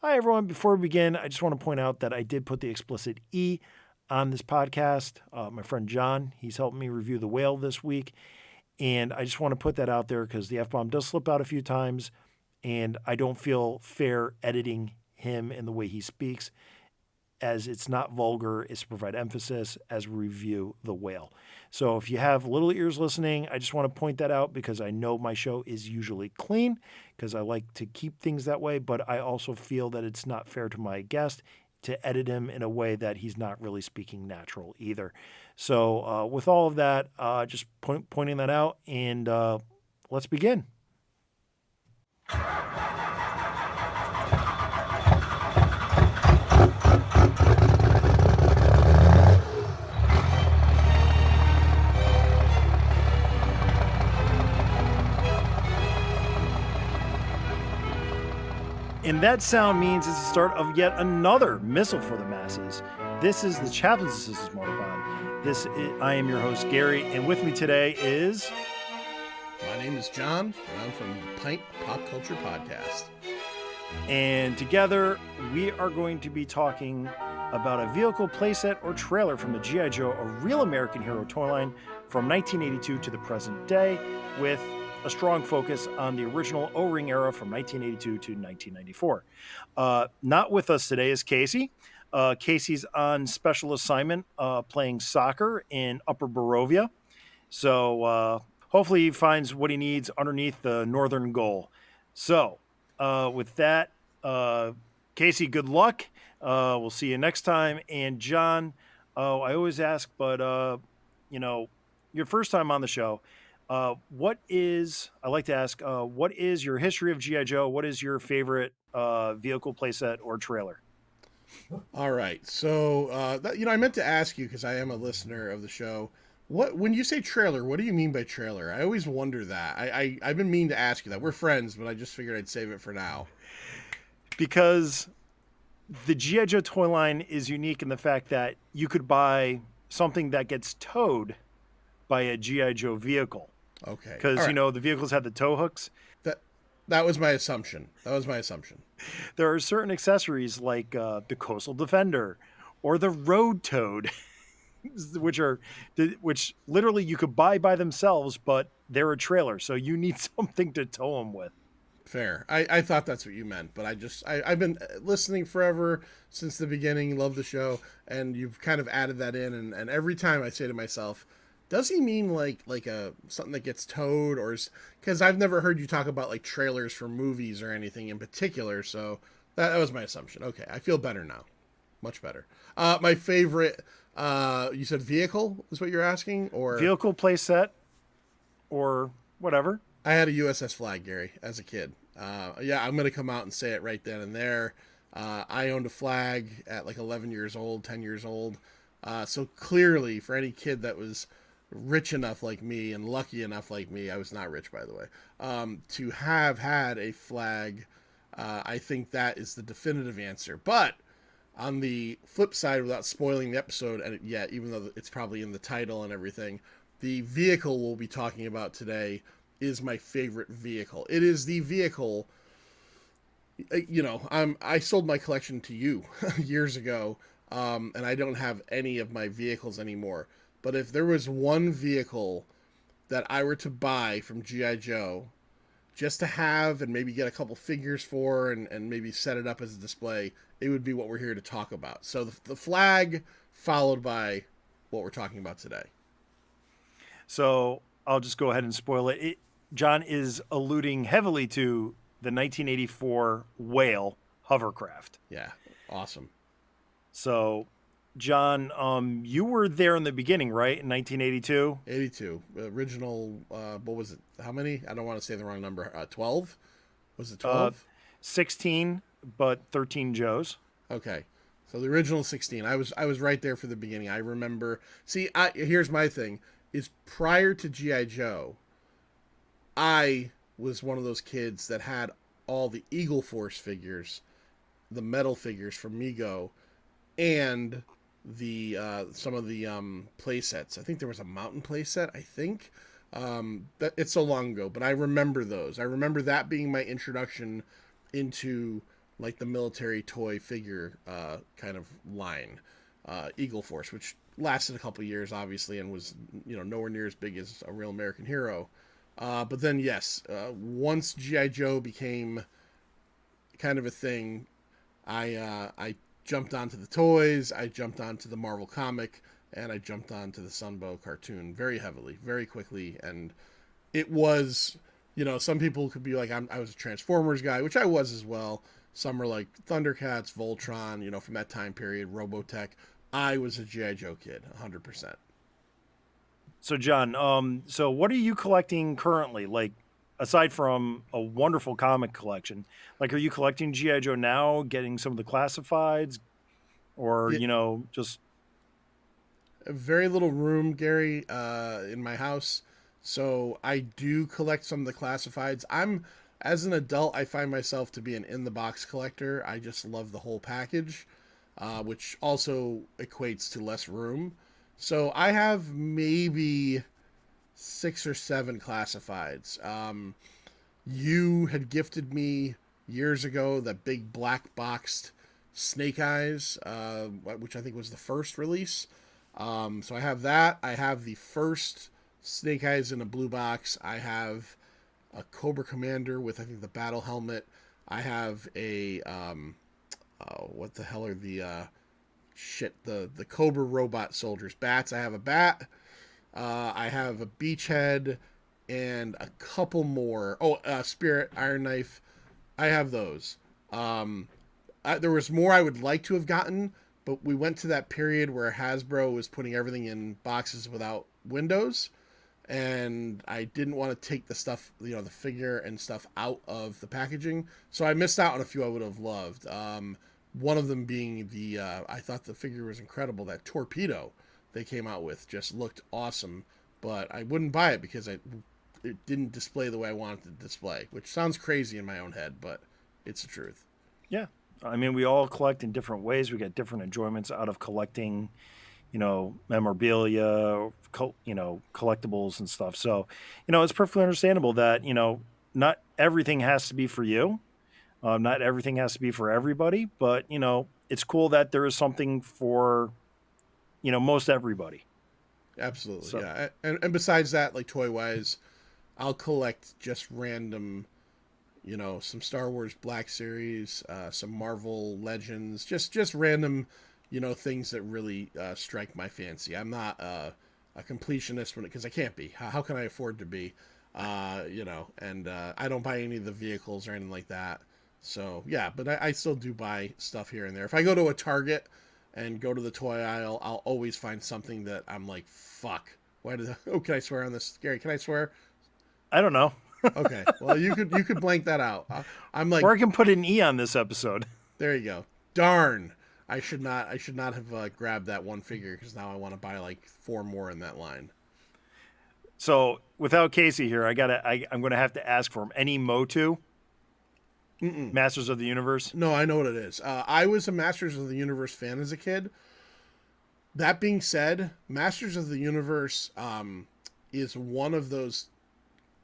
Hi, everyone. Before we begin, I just want to point out that I did put the explicit E on this podcast. My friend John, he's helped me review The Whale this week. And I just want to put that out there because the F-bomb does slip out a few times. And I don't feel fair editing him in the way he speaks, as it's not vulgar. It's to provide emphasis as we review The Whale. So if you have little ears listening, I just want to point that out because I know my show is usually clean because I like to keep things that way, but I also feel that it's not fair to my guest to edit him in a way that he's not really speaking natural either. So with all of that, just pointing that out, and let's begin. And that sound means it's the start of yet another Missal for the masses. This is the Chaplains and Sisters Mortabond. I am your host, Gary, and with me today is... My name is John, and I'm from Pint Pop Culture Podcast. And together, we are going to be talking about a vehicle playset or trailer from the G.I. Joe, a real American hero toy line from 1982 to the present day, with a strong focus on the original O-ring era from 1982 to 1994. Not with us today is Casey. Casey's on special assignment playing soccer in Upper Borovia. So hopefully he finds what he needs underneath the northern goal. So with that, Casey, good luck. We'll see you next time. And John, I always ask, but your first time on the show, I like to ask, what is your history of G.I. Joe? What is your favorite vehicle playset or trailer? All right. So, I meant to ask you because I am a listener of the show. When you say trailer, what do you mean by trailer? I always wonder that. I've been meaning to ask you that. We're friends, but I just figured I'd save it for now. Because the G.I. Joe toy line is unique in the fact that you could buy something that gets towed by a G.I. Joe vehicle. Okay. Because, right. The vehicles have the tow hooks. That was my assumption. There are certain accessories like the Coastal Defender or the Road Toad, which literally you could buy by themselves, but they're a trailer. So you need something to tow them with. Fair. I thought that's what you meant, but I've been listening forever since the beginning, love the show, and you've kind of added that in, and every time I say to myself, does he mean like something that gets towed, or because I've never heard you talk about like trailers for movies or anything in particular, so that was my assumption. Okay, I feel better now, much better. My favorite, you said vehicle is what you're asking, or vehicle playset, or whatever. I had a USS Flag, Gary, as a kid. Yeah, I'm gonna come out and say it right then and there. I owned a Flag at like 11 years old, 10 years old. So clearly, for any kid that was rich enough like me and lucky enough like me, I was not rich, by the way, to have had a Flag, I think that is the definitive answer. But on the flip side, without spoiling the episode yet, even though it's probably in the title and everything, the vehicle we'll be talking about today is my favorite vehicle. It is the vehicle, I sold my collection to you years ago, and I don't have any of my vehicles anymore. But if there was one vehicle that I were to buy from G.I. Joe just to have and maybe get a couple figures for and maybe set it up as a display, it would be what we're here to talk about. So the Flag followed by what we're talking about today. So I'll just go ahead and spoil it. John is alluding heavily to the 1984 Whale hovercraft. Yeah, awesome. So, John, you were there in the beginning, right? In 1982? 82. Original, what was it? How many? I don't want to say the wrong number. 12? Was it 12? 16, but 13 Joes. Okay. So the original 16. I was right there for the beginning. I remember. See, here's my thing. Is prior to G.I. Joe, I was one of those kids that had all the Eagle Force figures, the metal figures from Mego, and the some of the play sets. I think there was a mountain play set, I think. That it's so long ago, but I remember those. I remember that being my introduction into like the military toy figure kind of line, Eagle Force, which lasted a couple years, obviously, and was nowhere near as big as a Real American Hero. But then, yes, once GI Joe became kind of a thing, I jumped onto the toys, I jumped onto the Marvel comic, and I jumped onto the Sunbow cartoon very heavily, very quickly, and it was, some people could be like, I was a Transformers guy, which I was as well. Some are like Thundercats, Voltron, from that time period, Robotech. I was a G.I. Joe kid, 100%. So, John, so what are you collecting currently? Like, aside from a wonderful comic collection, like, are you collecting G.I. Joe now, getting some of the classifieds, or, Yeah, just... very little room, Gary, in my house. So I do collect some of the classifieds. As an adult, I find myself to be an in the box collector. I just love the whole package, which also equates to less room. So I have maybe 6 or 7 classifieds. You had gifted me years ago that big black boxed Snake Eyes, which I think was the first release. So I have that. I have the first Snake Eyes in a blue box. I have a Cobra Commander with, I think, the battle helmet. I have a what the hell are the the Cobra robot soldiers bats. I have a bat. I have a Beachhead and a couple more. Oh, Spirit, Iron Knife. I have those. There was more I would like to have gotten, but we went to that period where Hasbro was putting everything in boxes without windows, and I didn't want to take the stuff, the figure and stuff out of the packaging. So I missed out on a few I would have loved. One of them being I thought the figure was incredible. That Torpedo they came out with just looked awesome, but I wouldn't buy it because it didn't display the way I wanted it to display, which sounds crazy in my own head, but it's the truth. Yeah. I mean, we all collect in different ways. We get different enjoyments out of collecting, memorabilia, collectibles and stuff. So, it's perfectly understandable that, not everything has to be for you. Not everything has to be for everybody, but, it's cool that there is something for, most everybody. Absolutely. So, Yeah. And besides that, like toy wise, I'll collect just random, some Star Wars Black Series, some Marvel Legends, just random, things that really strike my fancy. I'm not a completionist because I can't be. How can I afford to be? And I don't buy any of the vehicles or anything like that. So yeah, but I still do buy stuff here and there. If I go to a Target and go to the toy aisle, I'll always find something that I'm like, fuck. Why did? Oh, can I swear on this, Gary? Can I swear? I don't know. Okay. Well, you could blank that out. I'm like, or I can put an E on this episode. There you go. Darn. I should not have grabbed that one figure because now I want to buy like 4 more in that line. So without Casey here, I'm going to have to ask for him. Any Motu? Masters of the Universe? No, I know what it is. I was a Masters of the Universe fan as a kid. That being said, Masters of the Universe is one of those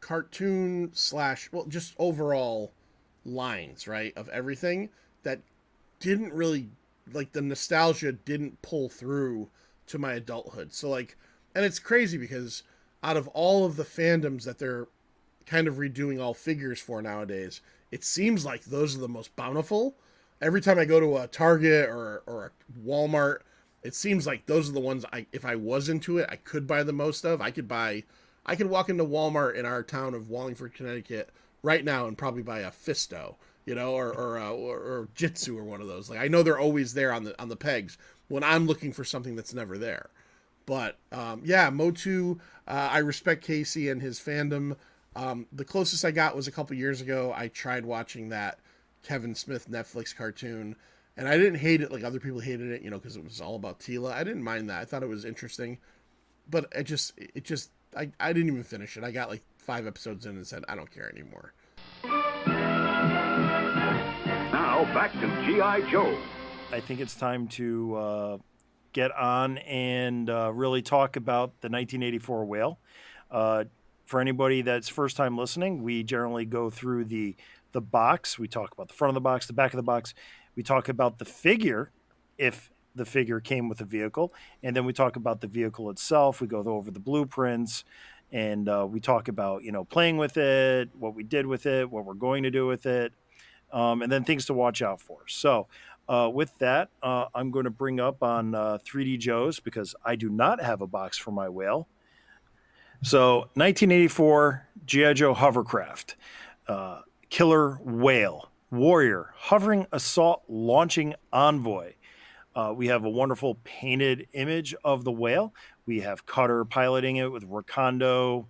cartoon / just overall lines, right, of everything that didn't really, like, the nostalgia didn't pull through to my adulthood. So, like, and it's crazy because out of all of the fandoms that they're kind of redoing all figures for nowadays, it seems like those are the most bountiful. Every time I go to a Target or a Walmart, it seems like those are the ones if I was into it, I could buy the most of. I could walk into Walmart in our town of Wallingford, Connecticut right now and probably buy a Fisto, or Jitsu or one of those. Like, I know they're always there on the pegs when I'm looking for something that's never there. But yeah, Motu, I respect Casey and his fandom. The closest I got was a couple years ago. I tried watching that Kevin Smith Netflix cartoon, and I didn't hate it like other people hated it, because it was all about Tila. I didn't mind that. I thought it was interesting, but I didn't even finish it. I got like 5 episodes in and said, I don't care anymore. Now back to G.I. Joe. I think it's time to get on and really talk about the 1984 Whale. For anybody that's first time listening, we generally go through the the box. We talk about the front of the box, the back of the box. We talk about the figure, if the figure came with a vehicle, and then we talk about the vehicle itself. We go over the blueprints, and we talk about playing with it, what we did with it, what we're going to do with it, and then things to watch out for. So, with that, I'm going to bring up on 3D Joe's because I do not have a box for my whale. So, 1984 G.I. Joe hovercraft, Killer Whale, Warrior, hovering assault launching envoy. We have a wonderful painted image of the whale. We have Cutter piloting it with Rakondo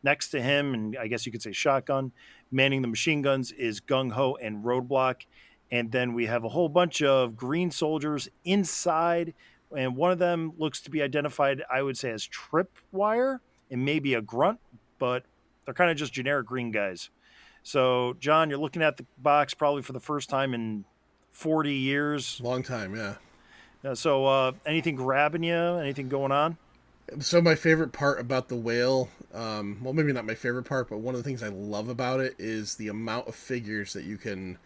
next to him, and I guess you could say shotgun. Manning the machine guns is Gung Ho and Roadblock. And then we have a whole bunch of green soldiers inside, and one of them looks to be identified, I would say, as Tripwire and maybe a Grunt, but they're kind of just generic green guys. So, John, you're looking at the box probably for the first time in 40 years. Long time, yeah. So, anything grabbing you? Anything going on? So my favorite part about the whale, well, maybe not my favorite part, but one of the things I love about it is the amount of figures that you can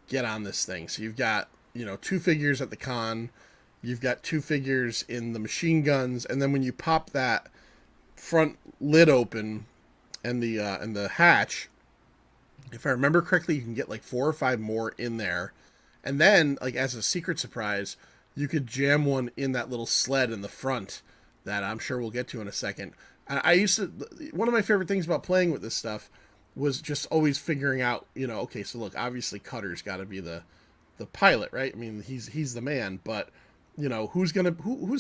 get on this thing. So you've got, 2 figures at the con, you've got 2 figures in the machine guns, and then when you pop that front lid open and the hatch, if I remember correctly, you can get like 4 or 5 more in there. And then, like, as a secret surprise, you could jam one in that little sled in the front that I'm sure we'll get to in a second. One of my favorite things about playing with this stuff was just always figuring out, okay, so look, obviously Cutter's got to be the pilot, right? I mean, he's the man, but who's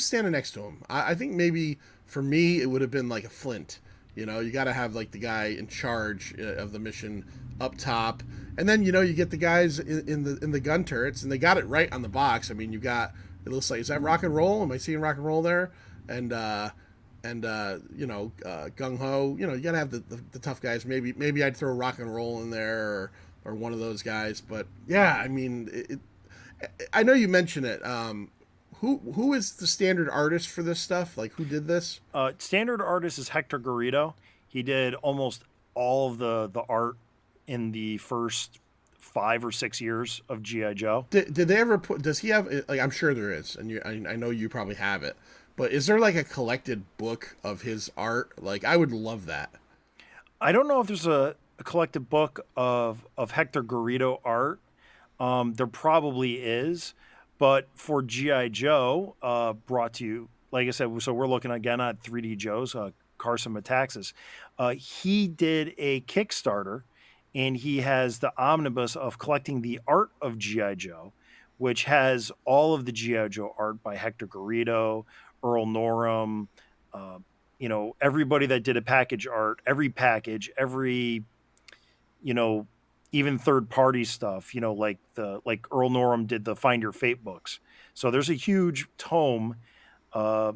standing next to him? I think maybe for me it would have been like a Flint. You got to have like the guy in charge of the mission up top, and then you get the guys in the gun turrets, and they got it right on the box. I mean, it looks like, is that rock and roll? Am I seeing rock and roll there? And Gung Ho, you gotta have the tough guys. Maybe I'd throw rock and roll in there or one of those guys. But yeah, I mean, I know you mentioned it. Who is the standard artist for this stuff? Like, who did this? Standard artist is Hector Garrido. He did almost all of the art in the first 5 or 6 years of G.I. Joe. Did they ever put? Does he have? Like, I'm sure there is, and I know you probably have it. But is there like a collected book of his art? Like, I would love that. I don't know if there's a collected book of Hector Garrido art. There probably is, but for G.I. Joe, brought to you, like I said, so we're looking again at 3D Joe's, Carson Metaxas. He did a Kickstarter, and he has the omnibus of collecting the art of G.I. Joe, which has all of the G.I. Joe art by Hector Garrido, Earl Norham, everybody that did a package art, every package, every, even third party stuff, like Earl Norham did the Find Your Fate books. So there's a huge tome, I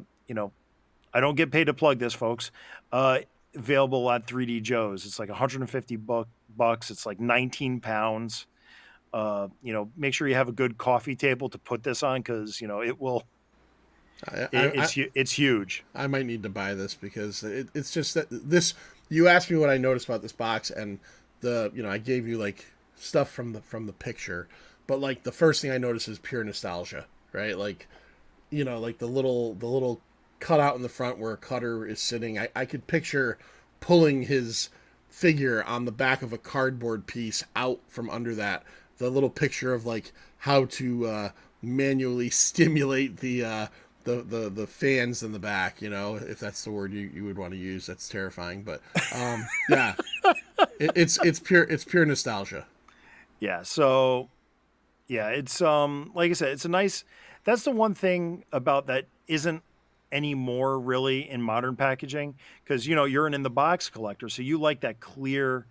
don't get paid to plug this, folks, available at 3D Joe's. It's like 150 bucks. It's like 19 pounds. Make sure you have a good coffee table to put this on, because, it will, it's huge. I might need to buy this because it's just that this. You asked me what I noticed about this box, and I gave you like stuff from the picture, but like the first thing I noticed is pure nostalgia, right? Like, like the little cutout in the front where Cutter is sitting. I could picture pulling his figure on the back of a cardboard piece out from under that. The little picture of like how to manually stimulate the fans in the back, if that's the word you would want to use. That's terrifying, but yeah, it's pure nostalgia. Yeah. So yeah, it's like I said, it's a nice. That's the one thing about that isn't anymore really in modern packaging, because you're an in the box collector, so you like that clear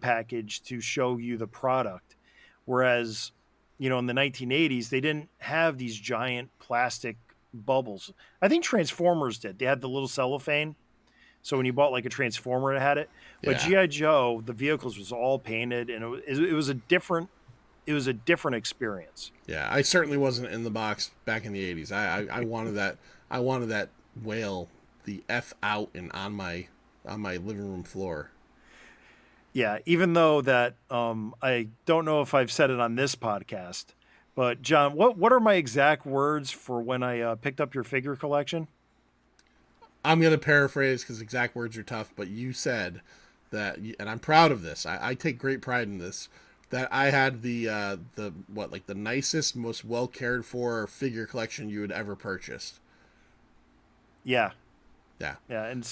package to show you the product, whereas in the 1980s they didn't have these giant plastic bubbles. I think Transformers did. They had the little cellophane, so when you bought like a Transformer it had it. But Yeah. G.I. Joe, the vehicles was all painted, and it was a different experience. Yeah, I certainly wasn't in the box back in the 80s. I wanted that. I wanted that whale, the F out and on my living room floor. Yeah, even though that I don't know if I've said it on this podcast, but John, what are my exact words for when I picked up your figure collection? I'm going to paraphrase because exact words are tough, but you said that, and I'm proud of this. I take great pride in this. That I had the nicest, most well cared for figure collection you had ever purchased. Yeah, Yeah, yeah, and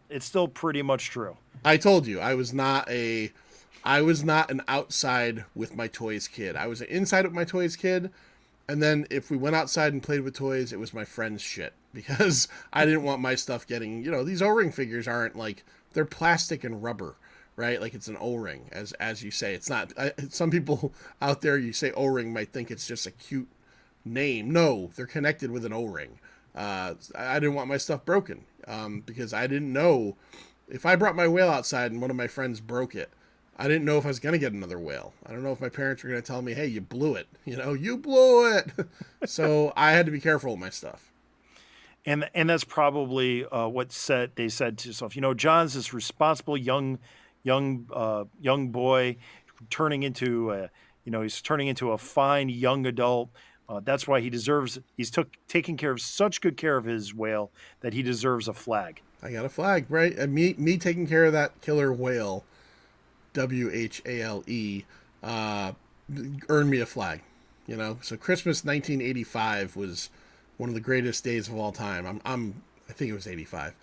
it's still pretty much true. I told you I was not an outside with my toys kid. I was an inside with my toys kid. And then if we went outside and played with toys, it was my friend's shit because I didn't want my stuff getting, these O-ring figures aren't like, they're plastic and rubber, right? Like it's an O-ring, as you say. It's not. Some people out there, you say O-ring, might think it's just a cute name. No, they're connected with an O-ring. I didn't want my stuff broken because I didn't know if I brought my whale outside and one of my friends broke it. I didn't know if I was going to get another whale. I don't know if my parents were going to tell me, hey, you blew it. You blew it. So I had to be careful with my stuff. And that's probably what they said to yourself. John's this responsible young boy turning into he's turning into a fine young adult. That's why he's taking care of such good care of his whale that he deserves a flag. I got a flag, right? And me taking care of that killer whale, W.H.A.L.E, earned me a flag. So Christmas 1985 was one of the greatest days of all time. I think it was 85,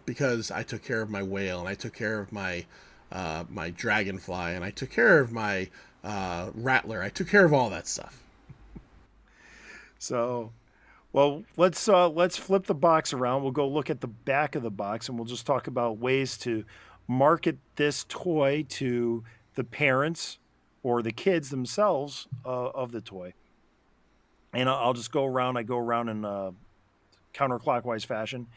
because I took care of my whale and I took care of my my dragonfly and I took care of my rattler. I took care of all that stuff. So, well, let's flip the box around. We'll go look at the back of the box, and we'll just talk about ways to market this toy to the parents or the kids themselves of the toy. And I'll just go around. I go around in counterclockwise fashion.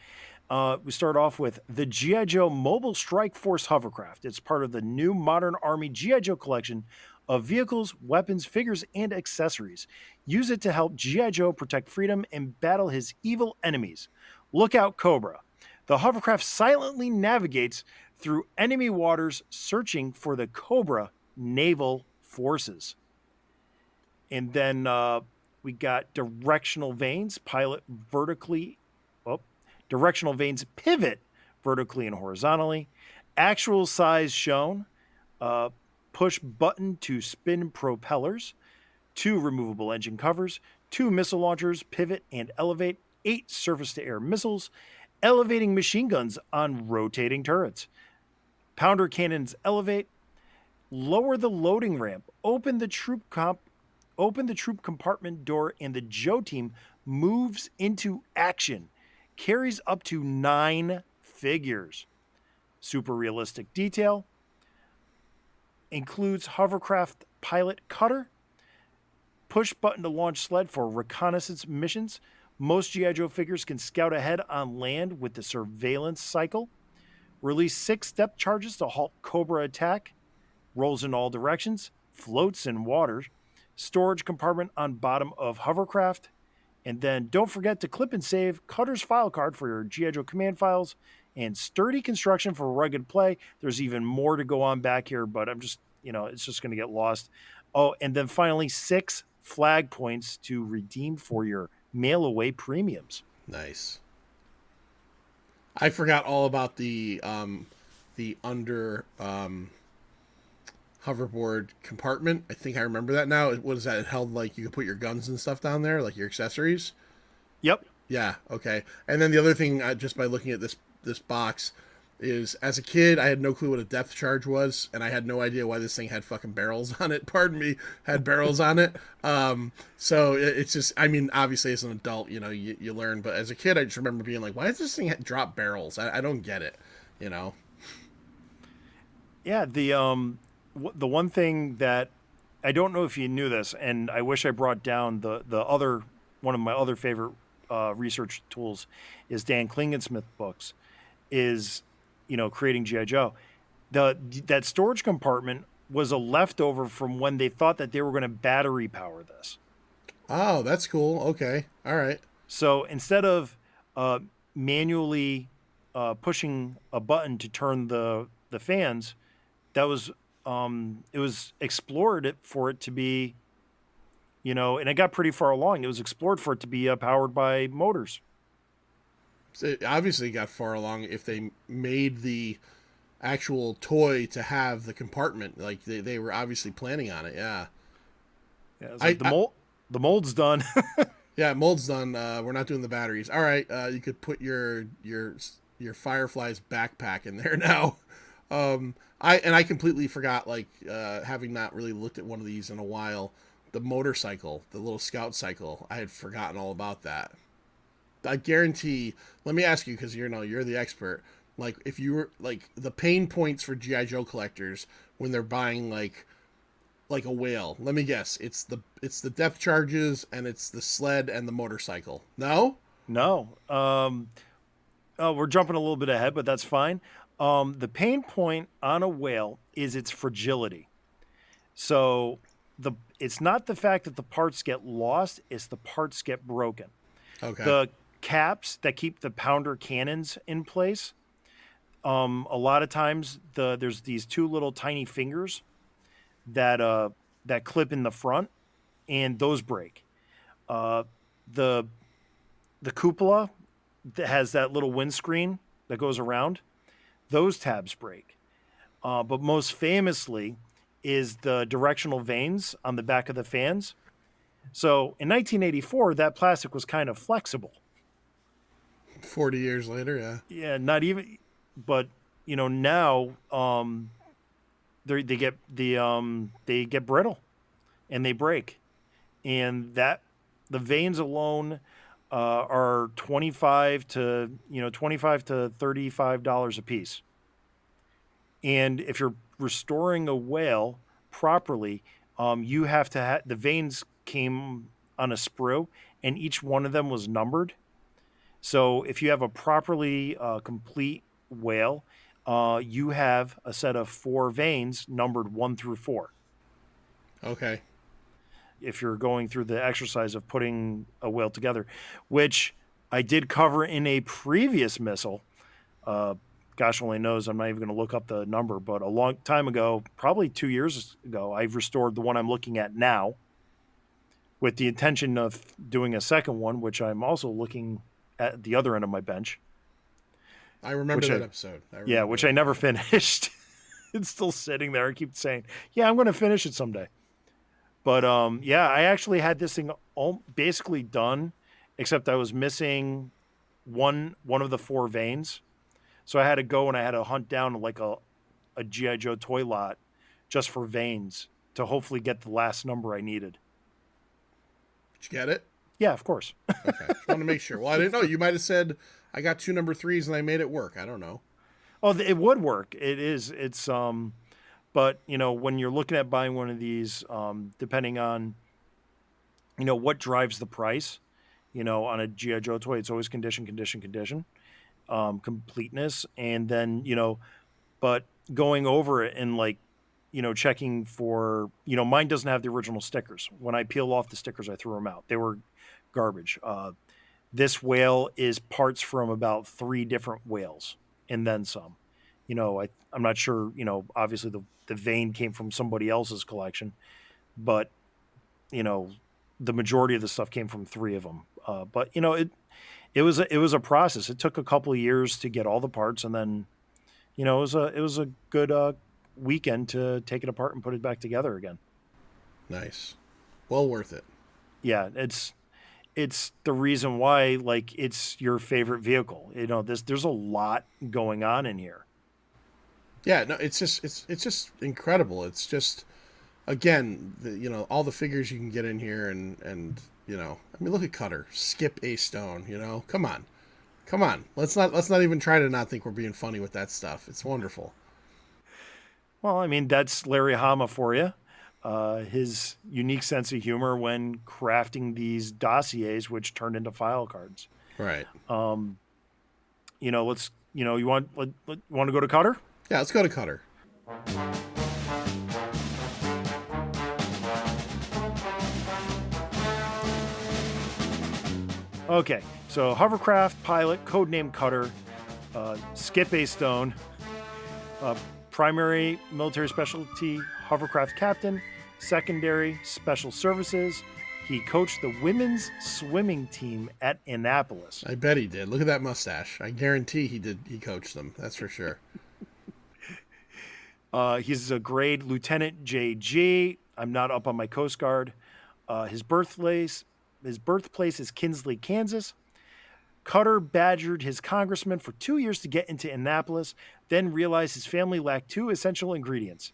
We start off with the G.I. Joe Mobile Strike Force Hovercraft. It's part of the new Modern Army G.I. Joe collection of vehicles, weapons, figures, and accessories. Use it to help G.I. Joe protect freedom and battle his evil enemies. Look out, Cobra. The hovercraft silently navigates through enemy waters searching for the Cobra naval forces. And then we got directional vanes, directional vanes pivot vertically and horizontally. Actual size shown. Push button to spin propellers. 2 removable engine covers. 2 missile launchers pivot and elevate. 8 surface-to-air missiles. Elevating machine guns on rotating turrets. Pounder cannons elevate. Lower the loading ramp. Open the troop compartment door, and the Joe team moves into action. Carries up to 9 figures. Super realistic detail. Includes hovercraft pilot cutter. Push button to launch sled for reconnaissance missions. Most G.I. Joe figures can scout ahead on land with the surveillance cycle. Release 6 step charges to halt Cobra attack. Rolls in all directions. Floats in water. Storage compartment on bottom of hovercraft. And then don't forget to clip and save Cutter's file card for your G.I. Joe command files and sturdy construction for rugged play. There's even more to go on back here, but I'm just, it's just going to get lost. Oh, and then finally 6 flag points to redeem for your mail away premiums. Nice. I forgot all about the under hoverboard compartment. I think I remember that now. What is that? It held like you could put your guns and stuff down there, like your accessories. Yep. Yeah. Okay. And then the other thing, just by looking at this box, is as a kid I had no clue what a depth charge was, and I had no idea why this thing had fucking barrels on it. Pardon me, had barrels on it. So it's just, I mean, obviously as an adult, you learn, but as a kid I just remember being like, why does this thing drop barrels? I don't get it. Yeah. The one thing that I don't know if you knew this, and I wish I brought down the other one of my other favorite research tools is Dan Klingensmith books, is creating G.I. Joe. That storage compartment was a leftover from when they thought that they were going to battery power this. Oh, that's cool. Okay. All right. So instead of manually pushing a button to turn the fans, that was it was explored for it to be, and it got pretty far along. It was explored for it to be powered by motors. So it obviously got far along if they made the actual toy to have the compartment. Like they were obviously planning on it. Yeah. Yeah, it's like the mold's done. Yeah, mold's done. We're not doing the batteries. All right, you could put your Firefly's backpack in there now. I completely forgot, like, having not really looked at one of these in a while. The motorcycle, the little scout cycle, I had forgotten all about that. I guarantee. Let me ask you, because you're the expert. Like, if you were like the pain points for GI Joe collectors when they're buying like a whale. Let me guess. It's the depth charges and it's the sled and the motorcycle. No? No. We're jumping a little bit ahead, but that's fine. The pain point on a whale is its fragility. So it's not the fact that the parts get lost, it's the parts get broken. Okay. The caps that keep the pounder cannons in place, a lot of times there's these two little tiny fingers that clip in the front, and those break. The cupola that has that little windscreen that goes around, those tabs break. But most famously is the directional vanes on the back of the fans. So in 1984, that plastic was kind of flexible. 40 years later, yeah. Yeah, not even, but now they get brittle and they break, and that the vanes alone are $25 to $35 a piece. And if you're restoring a whale properly, you have to the vanes came on a sprue, and each one of them was numbered. So if you have a properly complete whale, you have a set of 4 vanes numbered 1 through 4. Okay. If you're going through the exercise of putting a whale together, which I did cover in a previous Missal. Gosh only knows, I'm not even going to look up the number, but a long time ago, probably 2 years ago, I've restored the one I'm looking at now with the intention of doing a second one, which I'm also looking at the other end of my bench. I remember that episode. Which I never finished. It's still sitting there. I keep saying, yeah, I'm going to finish it someday. But I actually had this thing basically done, except I was missing one of the 4 vanes. So I had to go and I had to hunt down like a G.I. Joe toy lot just for vanes to hopefully get the last number I needed. Did you get it? Yeah, of course. Okay. Just want to make sure. Well, I didn't know. You might have said, I got 2 number 3s and I made it work. I don't know. Oh, it would work. It is. It's but when you're looking at buying one of these, depending on what drives the price, on a G.I. Joe toy, it's always condition, completeness, and then but going over it and checking for mine doesn't have the original stickers. When I peel off the stickers, I threw them out. They were garbage. This whale is parts from about 3 different whales and then some. I'm not sure, obviously the vane came from somebody else's collection, but the majority of the stuff came from 3 of them. But it was a process. It took a couple of years to get all the parts, and then it was a good weekend to take it apart and put it back together again. Nice. Well worth it. Yeah, it's the reason why it's your favorite vehicle. There's a lot going on in here. Yeah, no, it's just incredible. It's just, again, all the figures you can get in here, and look at Cutter, Skip A. Stone. Come on. Let's not even try to not think we're being funny with that stuff. It's wonderful. Well, that's Larry Hama for you. His unique sense of humor when crafting these dossiers, which turned into file cards. Right. Let's. You want to go to Cutter? Yeah, let's go to Cutter. Okay, so hovercraft pilot, codename Cutter, Skip A. Stone, primary military specialty, hovercraft captain. Secondary, special services. He coached the women's swimming team at Annapolis. I bet he did. Look at that mustache. I guarantee he did. He coached them. That's for sure. He's a grade Lieutenant JG. I'm not up on my Coast Guard. His birthplace is Kinsley, Kansas. Cutter badgered his congressman for 2 years to get into Annapolis, then realized his family lacked two essential ingredients: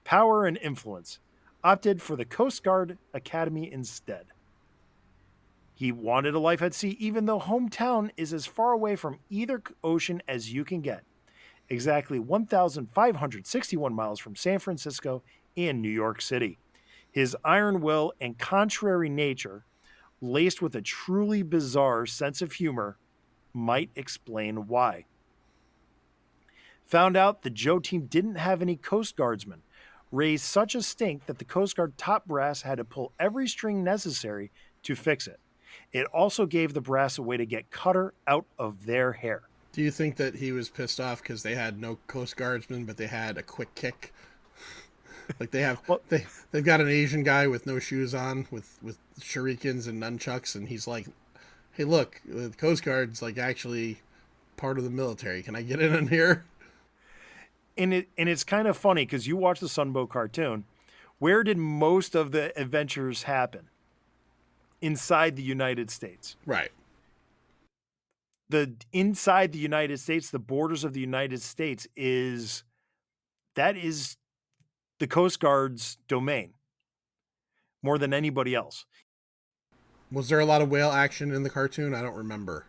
power and influence. Opted for the Coast Guard Academy instead. He wanted a life at sea, even though hometown is as far away from either ocean as you can get. Exactly 1,561 miles from San Francisco and New York City. His iron will and contrary nature, laced with a truly bizarre sense of humor, might explain why. Found out the Joe team didn't have any Coast Guardsmen. Raised such a stink that the Coast Guard top brass had to pull every string necessary to fix it. It also gave the brass a way to get Cutter out of their hair. Do you think that he was pissed off because they had no Coast Guardsmen, but they had a quick kick? Like they've got an Asian guy with no shoes on, with shurikens and nunchucks, and he's like, "Hey, look, the Coast Guard's like actually part of the military. Can I get in here?" And it's kind of funny because you watch the Sunbow cartoon. Where did most of the adventures happen? Inside the United States. Right. Inside the United States, the borders of the United States is the Coast Guard's domain more than anybody else. Was there a lot of whale action in the cartoon? I don't remember.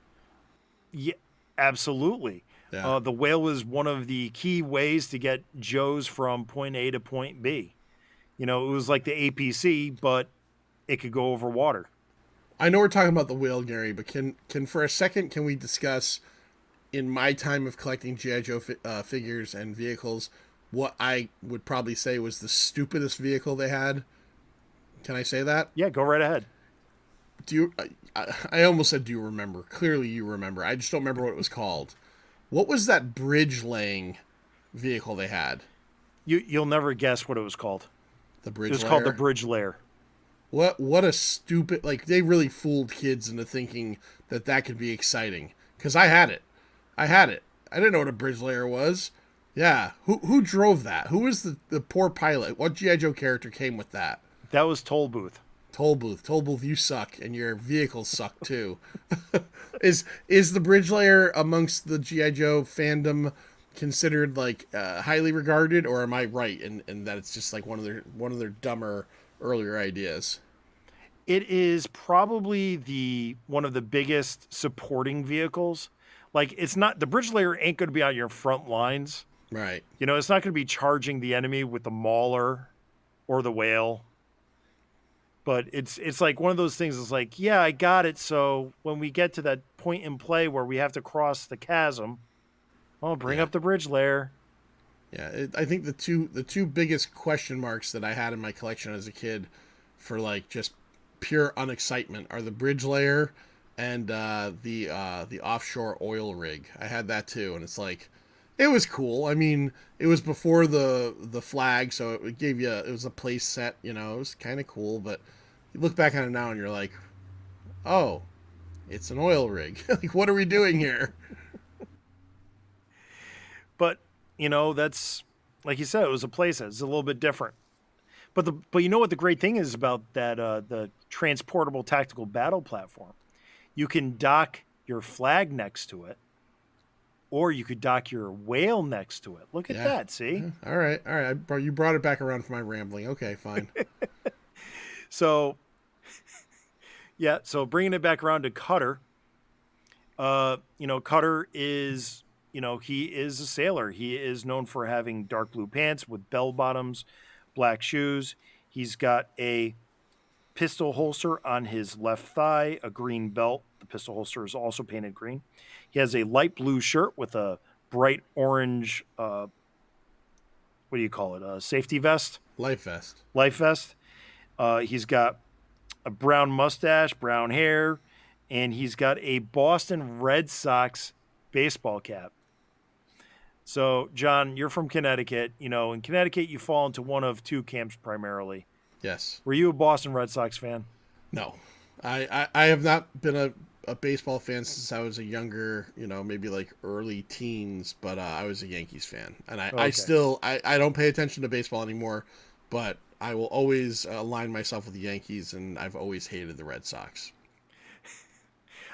Yeah, absolutely. Yeah. The whale was one of the key ways to get Joes from point A to point B. It was like the APC, but it could go over water. I know we're talking about the whale, Gary, but can for a second, can we discuss, in my time of collecting G.I. Joe figures and vehicles, what I would probably say was the stupidest vehicle they had? Can I say that? Yeah, go right ahead. Do you? I almost said, do you remember? Clearly you remember. I just don't remember what it was called. What was that bridge laying vehicle they had? You'll never guess what it was called. The bridge layer? It was layer? called the bridge layer. What a stupid, like, they really fooled kids into thinking that could be exciting. Because I had it. I didn't know what a bridge layer was. Yeah. Who drove that? Who was the poor pilot? What G.I. Joe character came with that? That was Toll Booth. Toll Booth, you suck, and your vehicles suck too. Is the bridge layer amongst the G.I. Joe fandom considered like highly regarded, or am I right in that it's just like one of their dumber earlier ideas? It is probably one of the biggest supporting vehicles. Like, it's not, the bridge layer ain't going to be on your front lines. Right. It's not going to be charging the enemy with the Mauler or the Whale. But it's like one of those things. It's like, yeah, I got it. So when we get to that point in play where we have to cross the chasm, I'll bring up the bridge layer. Yeah, I think the two biggest question marks that I had in my collection as a kid, for like just pure unexcitement, are the bridge layer and the offshore oil rig. I had that too, and it's like, it was cool. I mean, it was before the flag, so it was a place set. It was kind of cool. But you look back on it now, and you're like, oh, it's an oil rig. Like, what are we doing here? But that's, like you said, it was a place set. It's a little bit different. But you know what the great thing is about that the transportable tactical battle platform? You can dock your flag next to it, or you could dock your whale next to it. Look at that, see? Yeah. All right. You brought it back around for my rambling. Okay, fine. So bringing it back around to Cutter, Cutter is, he is a sailor. He is known for having dark blue pants with bell bottoms, black shoes. He's got a pistol holster on his left thigh, a green belt. The pistol holster is also painted green. He has a light blue shirt with a bright orange, what do you call it? A safety vest? Life vest. Life vest. He's got a brown mustache, brown hair, and he's got a Boston Red Sox baseball cap. So, John, you're from Connecticut. In Connecticut, you fall into one of two camps primarily. Yes. Were you a Boston Red Sox fan? No. I have not been a baseball fan since I was a younger, maybe like early teens, but I was a Yankees fan. And I Okay. still, I don't pay attention to baseball anymore, but I will always align myself with the Yankees, and I've always hated the Red Sox.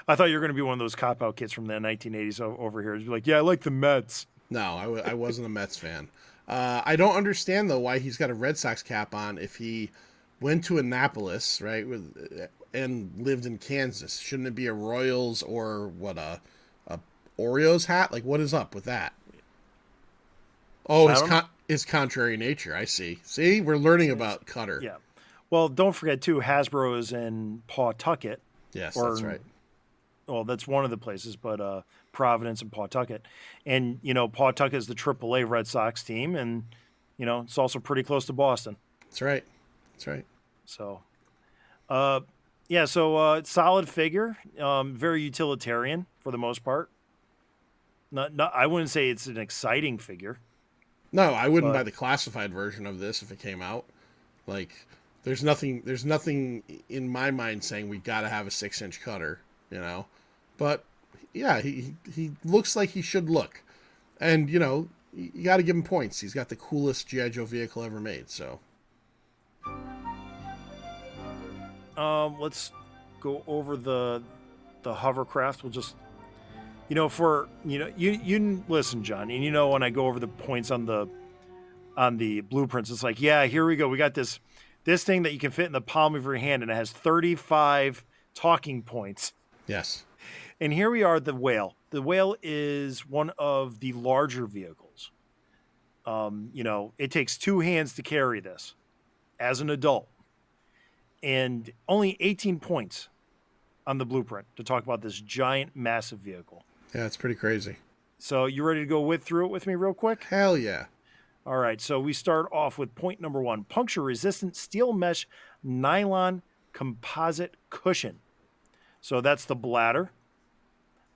I thought you were going to be one of those cop out kids from the 1980s over here. You'd be like, yeah, I like the Mets. No, I wasn't a Mets fan. I don't understand though why he's got a Red Sox cap on if he went to Annapolis, right, and lived in Kansas. Shouldn't it be a Royals or what a Orioles hat? Like, what is up with that? Oh, I don't know. his contrary nature. I see. See, we're learning about Cutter. Yeah. Well, don't forget, too, Hasbro is in Pawtucket. Yes, Or, that's right. well, that's one of the places, but Providence and Pawtucket. And, Pawtucket is the AAA Red Sox team, and, it's also pretty close to Boston. That's right. That's right. So, uh, yeah, so solid figure, very utilitarian for the most part. Not, I wouldn't say it's an exciting figure, No, I wouldn't buy but the classified version of this if it came out. Like, there's nothing in my mind saying we got to have a 6-inch cutter. But yeah, he looks like he should look, and you got to give him points. He's got the coolest GI Joe vehicle ever made. So let's go over the hovercraft. We'll just for you listen, John, and when I go over the points on the blueprints, it's like, yeah, here we go. We got this thing that you can fit in the palm of your hand, and it has 35 talking points. yes, And here we are, the Whale. The Whale is one of the larger vehicles. It takes two hands to carry this as an adult, and only 18 points on the blueprint to talk about this giant, massive vehicle. yeah, it's pretty crazy. So you ready to go through it with me real quick? Hell yeah. All right. So we start off with point number 1: puncture resistant steel mesh nylon composite cushion. So that's the bladder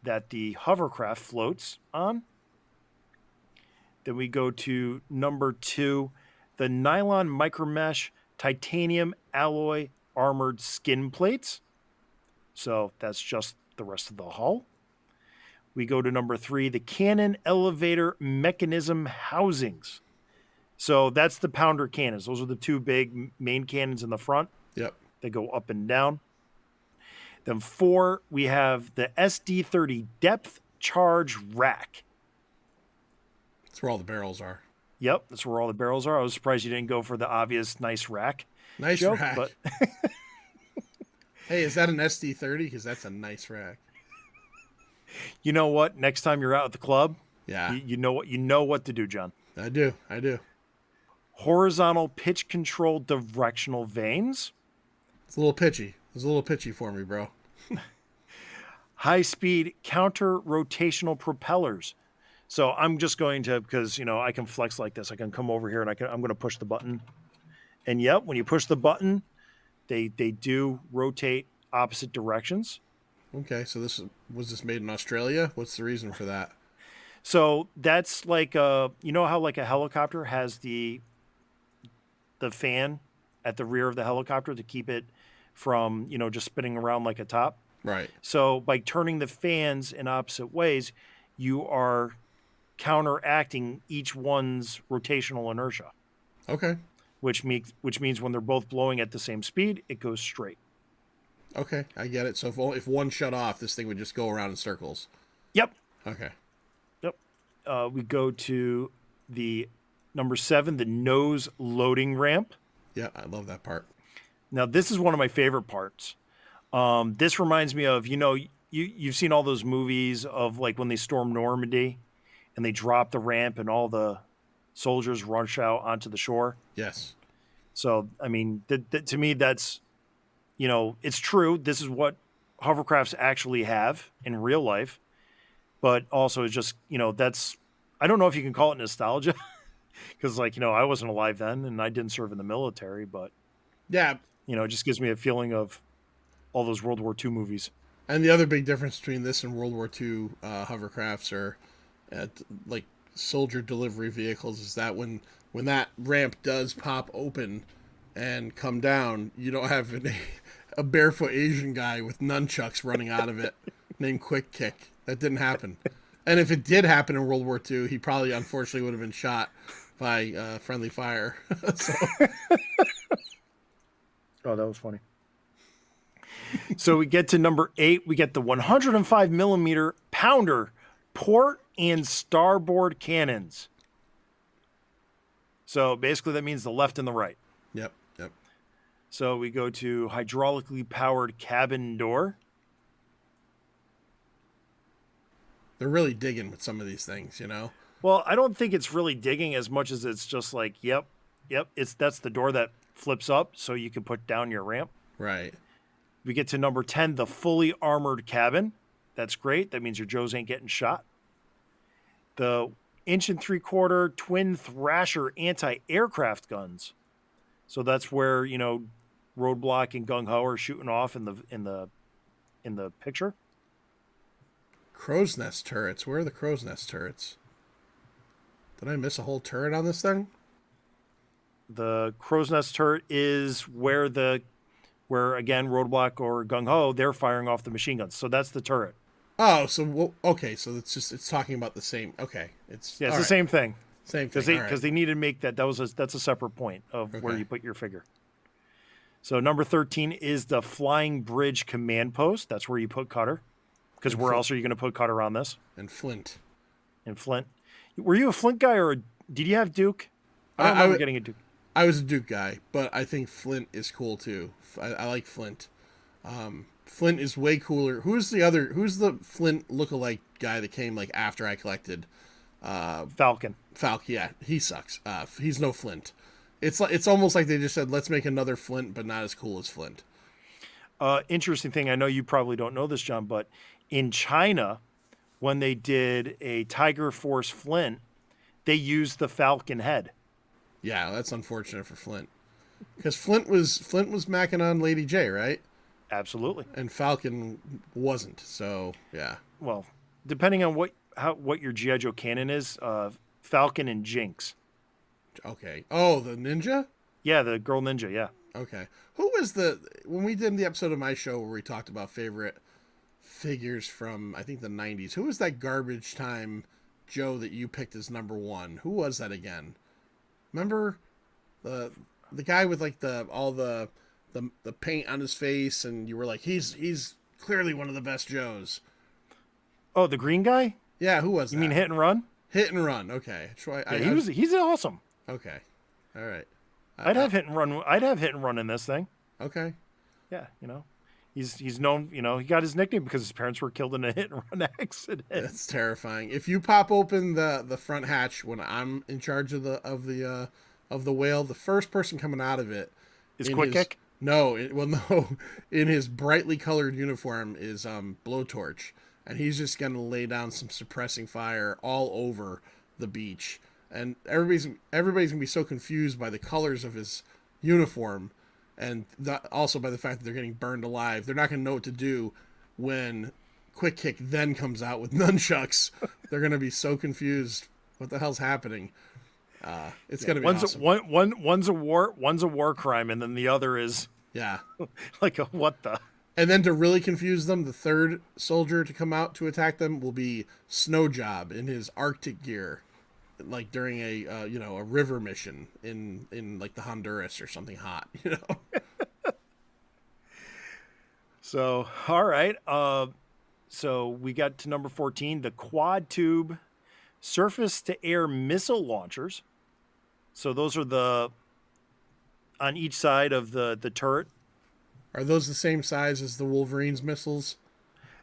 that the hovercraft floats on. Then we go to number 2, the nylon micromesh titanium alloy armored skin plates. So that's just the rest of the hull. We go to number 3, the cannon elevator mechanism housings. So that's the pounder cannons. Those are the two big main cannons in the front. Yep. They go up and down. Then 4, we have the SD30 depth charge rack. That's where all the barrels are. Yep, that's where all the barrels are. I was surprised you didn't go for the obvious nice rack. Nice joke, rack. But hey, is that an SD30? Because that's a nice rack. you know what? Next time you're out at the club, Yeah, you know what to do, John. I do. Horizontal pitch control directional vanes. It's a little pitchy. It's a little pitchy for me, bro. High-speed counter-rotational propellers. So I'm just going to, because, I can flex like this. I can come over here and I'm going to push the button. And yep, when you push the button, they do rotate opposite directions. Okay, so was this made in Australia? What's the reason for that? So that's like how like a helicopter has the fan at the rear of the helicopter to keep it from, just spinning around like a top. Right. So by turning the fans in opposite ways, you are counteracting each one's rotational inertia. Okay. Which means when they're both blowing at the same speed, it goes straight. Okay, I get it. So if one shut off, this thing would just go around in circles. Yep. Okay. Yep. We go to the number 7, the nose loading ramp. Yeah, I love that part. Now, this is one of my favorite parts. This reminds me of, you've seen all those movies of like when they storm Normandy and they drop the ramp and all the soldiers rush out onto the shore. Yes. So, I mean, to me, that's, it's true. This is what hovercrafts actually have in real life. But also it's just, that's, I don't know if you can call it nostalgia because I wasn't alive then and I didn't serve in the military, but yeah, it just gives me a feeling of all those World War II movies. And the other big difference between this and World War II hovercrafts are like soldier delivery vehicles is that when that ramp does pop open and come down, you don't have a barefoot Asian guy with nunchucks running out of it named Quick Kick. That didn't happen. And if it did happen in World War II, he probably unfortunately would have been shot by friendly fire. So. Oh, that was funny. So we get to number 8. We get the 105 millimeter pounder port and starboard cannons. So basically that means the left and the right. Yep. So we go to hydraulically powered cabin door. They're really digging with some of these things, you know? Well, I don't think it's really digging as much as it's just like, yep, that's the door that flips up so you can put down your ramp. Right. We get to number 10, the fully armored cabin. That's great. That means your Joes ain't getting shot. The 1 3/4 twin Thrasher anti-aircraft guns. So that's where, Roadblock and Gung Ho are shooting off in the picture. Crow's nest turrets. Where are the crow's nest turrets? Did I miss a whole turret on this thing? The crow's nest turret is where again Roadblock or Gung Ho, they're firing off the machine guns. So that's the turret. Oh, so okay, so it's talking about the same. Okay, it's the same thing. Same thing. Because they need to make that's a separate point of where you put your figure. So number 13 is the flying bridge command post. That's where you put Cutter. Because where else are you going to put Cutter on this? And Flint. Were you a Flint guy or did you have Duke? I don't remember getting a Duke. I was a Duke guy, but I think Flint is cool too. I like Flint. Flint is way cooler. Who's the Flint lookalike guy that came like after I collected? Falcon. Yeah, he sucks. He's no Flint. It's almost like they just said, let's make another Flint, but not as cool as Flint. Interesting thing. I know you probably don't know this, John, but in China, when they did a Tiger Force Flint, they used the Falcon head. Yeah, that's unfortunate for Flint, because Flint was macking on Lady J, right? Absolutely. And Falcon wasn't. So yeah. Well, depending on what your G.I. Joe canon is, Falcon and Jinx. Okay. Oh, the ninja? Yeah, the girl ninja, yeah. Okay. Who was when we did the episode of my show where we talked about favorite figures from, I think, the 90s, who was that garbage time Joe that you picked as number 1? Who was that again? Remember the guy with like all the paint on his face, and you were like, he's clearly one of the best Joes. Oh, the green guy? Yeah, who was that? You mean Hit and Run? Hit and Run, okay. He's awesome. Okay. All right. I'd have Hit and Run in this thing. Okay. Yeah, he's known, he got his nickname because his parents were killed in a hit and run accident. That's terrifying. If you pop open the front hatch when I'm in charge of the whale, the first person coming out of it is Quick Kick? No, in his brightly colored uniform is Blowtorch, and he's just gonna lay down some suppressing fire all over the beach. And everybody's gonna be so confused by the colors of his uniform, and also by the fact that they're getting burned alive. They're not gonna know what to do when Quick Kick then comes out with nunchucks. They're gonna be so confused. What the hell's happening? It's gonna be awesome. One's a war crime, and then the other is like a what the. And then to really confuse them, the third soldier to come out to attack them will be Snow Job in his Arctic gear, like during a river mission in like the Honduras or something hot, So all right, so we got to number 14, the quad tube surface to air missile launchers. So those are on each side of the turret. Are those the same size as the Wolverine's missiles?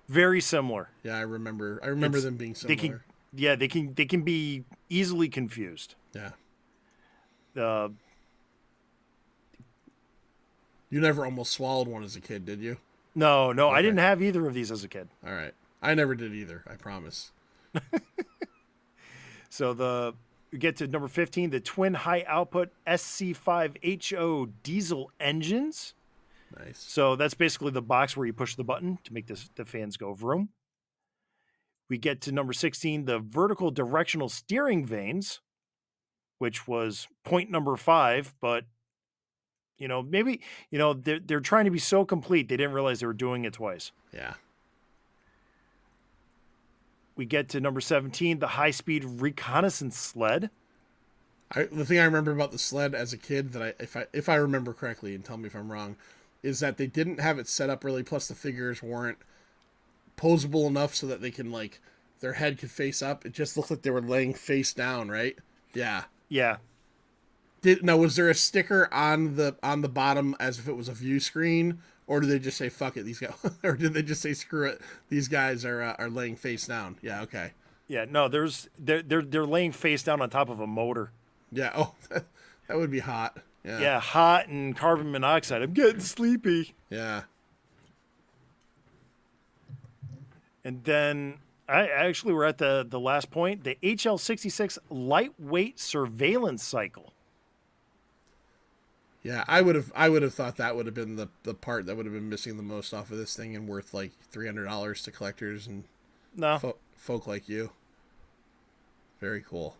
Very similar. Yeah, I remember them being similar. They can be easily confused. Yeah. You never almost swallowed one as a kid, did you? No, okay. I didn't have either of these as a kid. All right. I never did either, I promise. So we get to number 15, the twin high output SC5HO diesel engines. Nice. So that's basically the box where you push the button to make the fans go vroom. We get to number 16, the vertical directional steering vanes, which was point number 5, but maybe, they're trying to be so complete they didn't realize they were doing it twice. Yeah. We get to number 17, the high-speed reconnaissance sled. The thing I remember about the sled as a kid that if I remember correctly, and tell me if I'm wrong, is that they didn't have it set up really. Plus, the figures weren't posable enough so that they can their head could face up. It just looked like they were laying face down, right? Yeah. Yeah. Was there a sticker on the bottom as if it was a view screen, or did they just say fuck it, these guys, or did they just say screw it, these guys are laying face down? Yeah. Okay. Yeah. No, they're laying face down on top of a motor. Yeah. Oh, that would be hot. Yeah. Yeah, hot and carbon monoxide. I'm getting sleepy. Yeah. And then we're at the last point, the HL66 lightweight surveillance cycle. Yeah, I would have thought that would have been the part that would have been missing the most off of this thing and worth like $300 to collectors and folk like you. Very cool.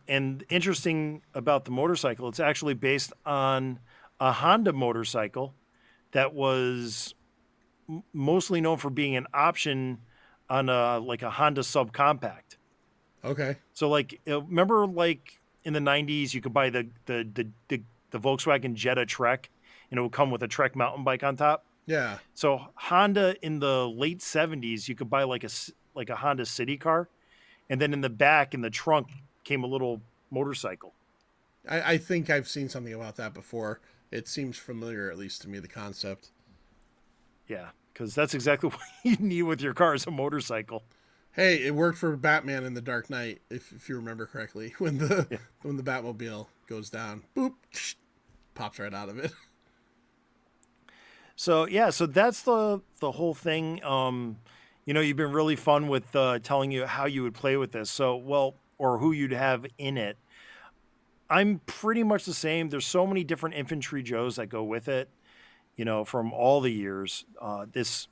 And interesting about the motorcycle, it's actually based on a Honda motorcycle that was mostly known for being an option on a Honda subcompact. Okay. So remember in the 90s you could buy the Volkswagen Jetta Trek and it would come with a Trek mountain bike on top. Yeah. So Honda in the late 70s you could buy a Honda City car, and then in the back in the trunk came a little motorcycle. I think I've seen something about that before. It seems familiar, at least to me, the concept. Yeah, because that's exactly what you need with your car is a motorcycle. Hey, it worked for Batman in The Dark Knight, if you remember correctly. When the Batmobile goes down, boop, pops right out of it. So that's the whole thing. You've been really fun with telling you how you would play with this. Or who you'd have in it. I'm pretty much the same. There's so many different infantry Joes that go with it, from all the years. This,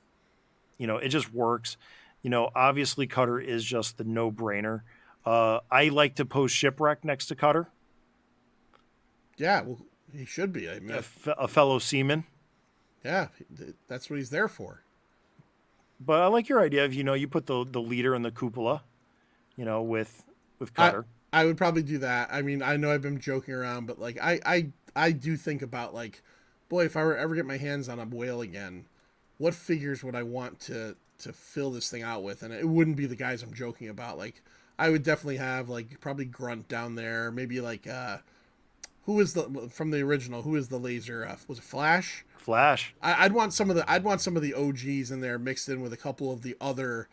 it just works. Obviously Cutter is just the no-brainer. I like to post Shipwreck next to Cutter. Yeah, well, he should be. I mean, a fellow seaman. Yeah, that's what he's there for. But I like your idea of, you put the leader in the cupola, with Cutter. I would probably do that. I mean, I know I've been joking around, but I do think about boy, if I were ever get my hands on a whale again, what figures would I want to fill this thing out with? And it wouldn't be the guys I'm joking about. I would definitely have probably Grunt down there. Maybe who is from the original? Who is the laser? Was it Flash? Flash. I'd want some of the OGs in there mixed in with a couple of the other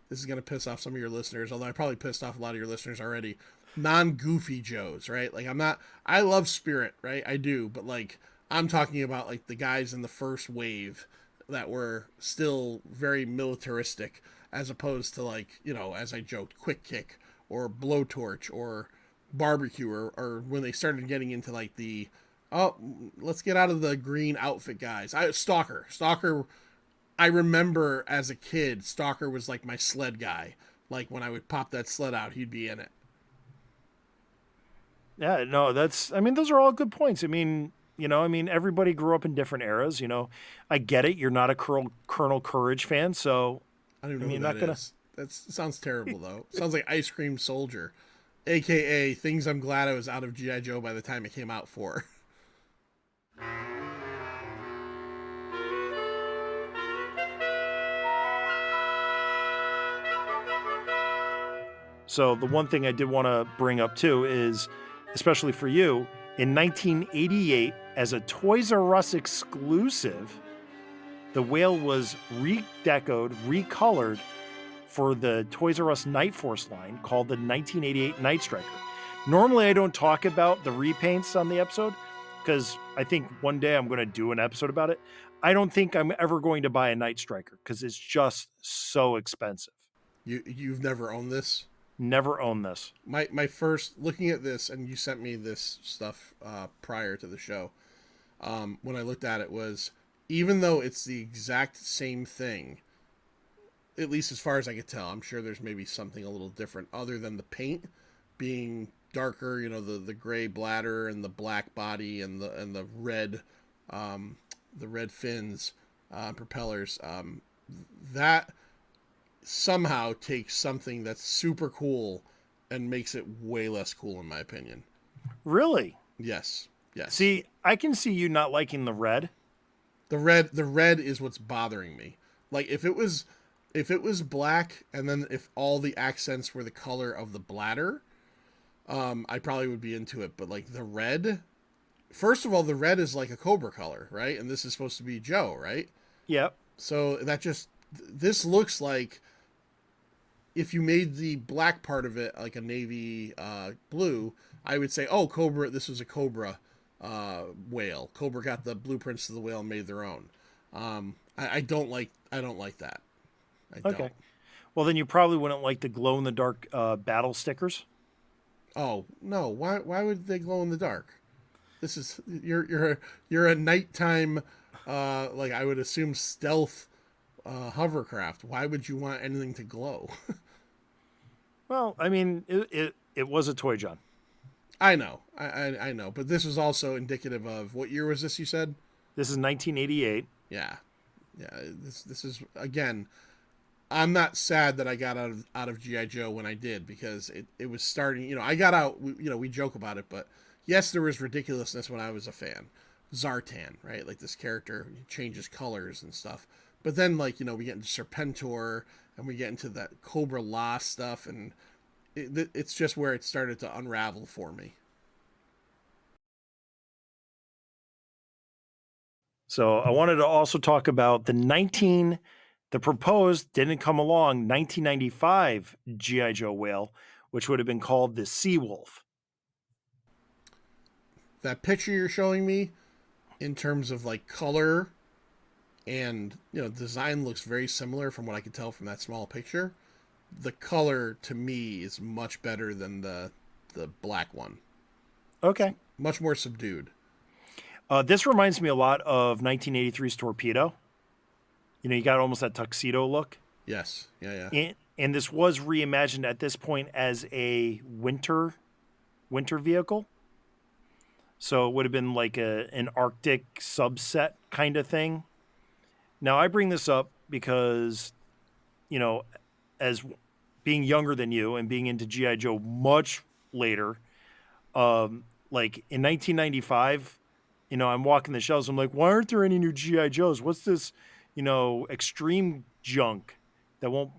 this is going to piss off some of your listeners, although I probably pissed off a lot of your listeners already. Non-goofy Joes, right? I love Spirit, right? I do, but I'm talking about the guys in the first wave that were still very militaristic, as opposed to as I joked, Quick Kick or Blowtorch or Barbecue, or when they started getting into let's get out of the green outfit guys. Stalker. I remember as a kid, Stalker was my sled guy. When I would pop that sled out, he'd be in it. Yeah, no, those are all good points. Everybody grew up in different eras. I get it. You're not a Colonel Courage fan, so I don't even know who that is. That sounds terrible, though. Sounds like Ice Cream Soldier, a.k.a. things I'm glad I was out of G.I. Joe by the time it came out for. So the one thing I did want to bring up too is, especially for you, in 1988, as a Toys R Us exclusive, the Whale was redecoed, recolored for the Toys R Us Night Force line called the 1988 Night Striker. Normally I don't talk about the repaints on the episode because I think one day I'm going to do an episode about it. I don't think I'm ever going to buy a Night Striker because it's just so expensive. You've never owned this? Never owned this. My first looking at this, and you sent me this stuff prior to the show. When I looked at it, was even though it's the exact same thing, at least as far as I could tell. I'm sure there's maybe something a little different other than the paint being darker. You know, the gray bladder and the black body and the red fins, propellers. That somehow takes something that's super cool and makes it way less cool, in my opinion. Really? Yes, yes. See, I can see you not liking the red. The red is what's bothering me. Like if it was black and then if all the accents were the color of the bladder, I probably would be into it. But like the red, first of all, the red is like a cobra color, right? And this is supposed to be Joe, right? Yep. So this looks like if you made the black part of it like a navy blue, I would say, oh, Cobra, this was a Cobra whale. Cobra got the blueprints to the whale and made their own. I don't like that. I Okay. don't. Well, then you probably wouldn't like the glow in the dark battle stickers. Oh no! Why would they glow in the dark? This is you're a nighttime, like I would assume stealth hovercraft. Why would you want anything to glow? Well, I mean, it was a toy, John. I know, I know, but this was also indicative of what year was this? You said, This is 1988. yeah, yeah. This is again. I'm not sad that I got out of GI Joe when I did because it was starting. You know, I got out. We joke about it, but yes, there was ridiculousness when I was a fan. Zartan, right? Like this character changes colors and stuff. But then, like we get into Serpentor and we get into that Cobra La stuff, and it's just where it started to unravel for me. So I wanted to also talk about the proposed didn't come along 1995 GI Joe whale, which would have been called the Sea Wolf. That picture you're showing me, in terms of like color and design, looks very similar from what I could tell from that small picture. The color to me is much better than the black one. Okay. Much more subdued. This reminds me a lot of 1983's Torpedo. You got almost that tuxedo look. Yes. Yeah. Yeah. And this was reimagined at this point as a winter vehicle. So it would have been like an Arctic subset kind of thing. Now I bring this up because, as being younger than you and being into GI Joe much later, like in 1995, I'm walking the shelves. I'm like, why aren't there any new GI Joes? What's this, extreme junk that won't,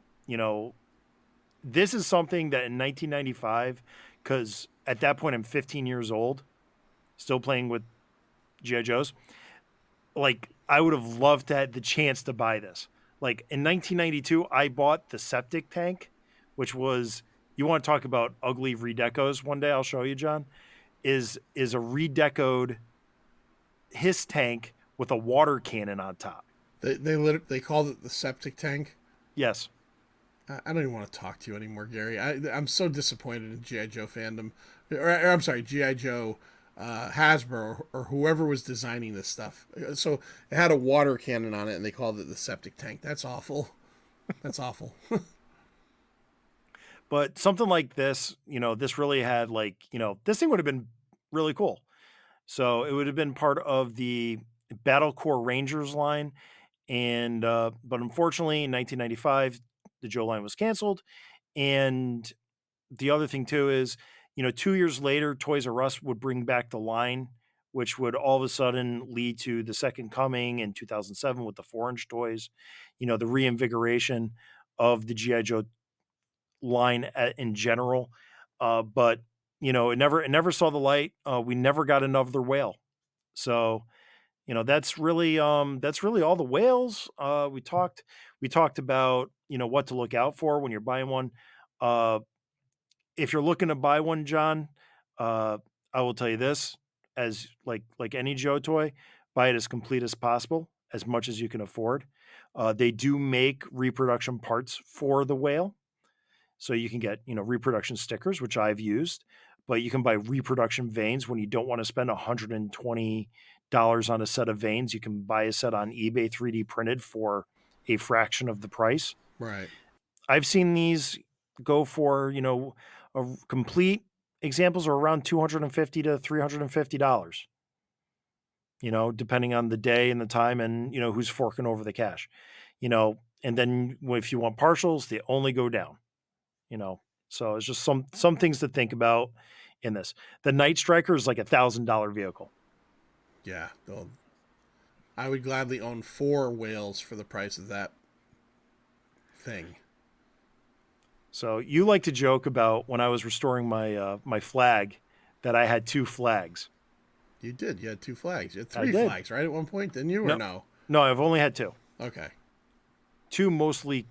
this is something that in 1995, because at that point I'm 15 years old, still playing with GI Joes. Like I would have loved to have the chance to buy this. Like in 1992, I bought the septic tank, which was, you want to talk about ugly redecos? One day I'll show you, John. Is a redecoed his tank with a water cannon on top. They called it the septic tank. Yes. I don't even want to talk to you anymore, Gary. I'm so disappointed in GI Joe fandom. Or I'm sorry, GI Joe, Hasbro or whoever was designing this stuff. So it had a water cannon on it, and they called it the septic tank. That's awful. That's awful. But something like this, this really had like, this thing would have been really cool. So it would have been part of the Battle Corps Rangers line. And, but unfortunately in 1995, the Joe line was canceled. And the other thing too is, 2 years later, Toys R Us would bring back the line, which would all of a sudden lead to the Second Coming in 2007 with the 4-inch toys, the reinvigoration of the GI Joe line in general. But it never saw the light. We never got another whale. So that's really all the whales. We talked about what to look out for when you're buying one. Uh, if you're looking to buy one, John, uh, I will tell you this: as like any Joe toy, buy it as complete as possible, as much as you can afford. They do make reproduction parts for the whale. So you can get, reproduction stickers, which I've used, but you can buy reproduction vanes when you don't want to spend $120 on a set of vanes. You can buy a set on eBay 3D printed for a fraction of the price. Right. I've seen these go for, a complete examples are around $250 to $350, depending on the day and the time and, who's forking over the cash, and then if you want partials, they only go down, you know. So it's just some things to think about in this. The Night Striker is like $1,000 vehicle. Yeah. I would gladly own 4 whales for the price of that thing. So you like to joke about when I was restoring my flag that I had 2 flags. You did. You had 2 flags. You had I 3 did. flags, right? At one point, didn't you? Or No, no? no, I've only had 2. Okay. 2 mostly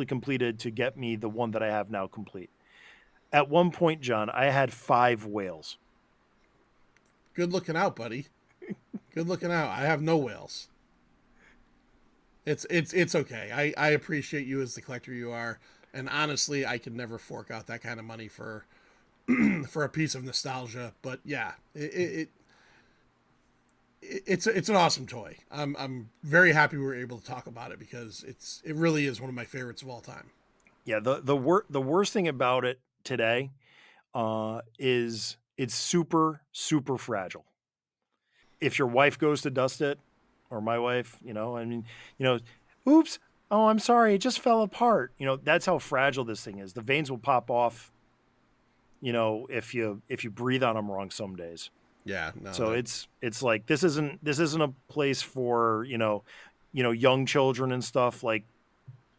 completed to get me the one that I have now complete. At one point, John, I had 5 whales. Good looking out, buddy. Good looking out. I have no whales. It's okay. I appreciate you as the collector you are, and honestly, I could never fork out that kind of money for for a piece of nostalgia. But yeah, it's an awesome toy. I'm very happy we were able to talk about it because it really is one of my favorites of all time. Yeah, the worst thing about it today is it's super super fragile. If your wife goes to dust it, or my wife, I mean, you know, oops, oh, I'm sorry, it just fell apart. That's how fragile this thing is. The veins will pop off, if you breathe on them wrong some days. Yeah, no. So it's like this isn't a place for, young children and stuff. Like,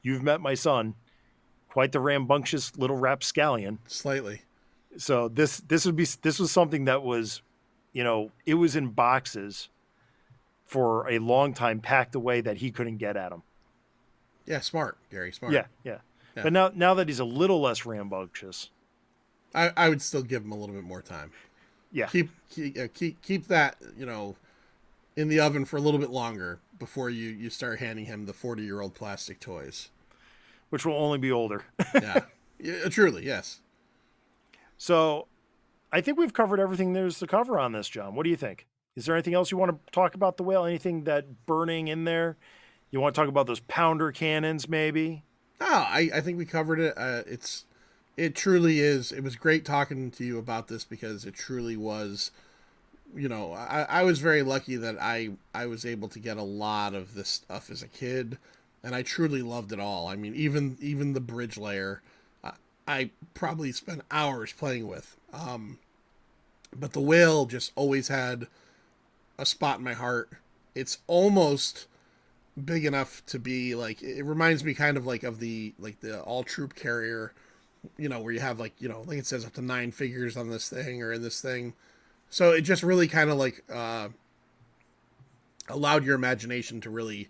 you've met my son, quite the rambunctious little rapscallion. Slightly. So this was something that was, it was in boxes for a long time, packed away that he couldn't get at him. Yeah, smart, Gary. Smart. Yeah, yeah. But now that he's a little less rambunctious, I would still give him a little bit more time. yeah. Keep that, in the oven for a little bit longer before you start handing him the 40-year-old plastic toys. Which will only be older. Yeah, truly, yes. So I think we've covered everything there's to cover on this, John. What do you think? Is there anything else you want to talk about the whale? Anything that burning in there? You want to talk about those pounder cannons, maybe? No, I think we covered it. It truly is. It was great talking to you about this because it truly was, I was very lucky that I was able to get a lot of this stuff as a kid, and I truly loved it all. I mean, even the bridge layer, I probably spent hours playing with. But the whale just always had a spot in my heart. It's almost big enough to be like, it reminds me kind of like of the all troop carrier, where you have like it says up to 9 figures on this thing or in this thing. So it just really kind of like allowed your imagination to really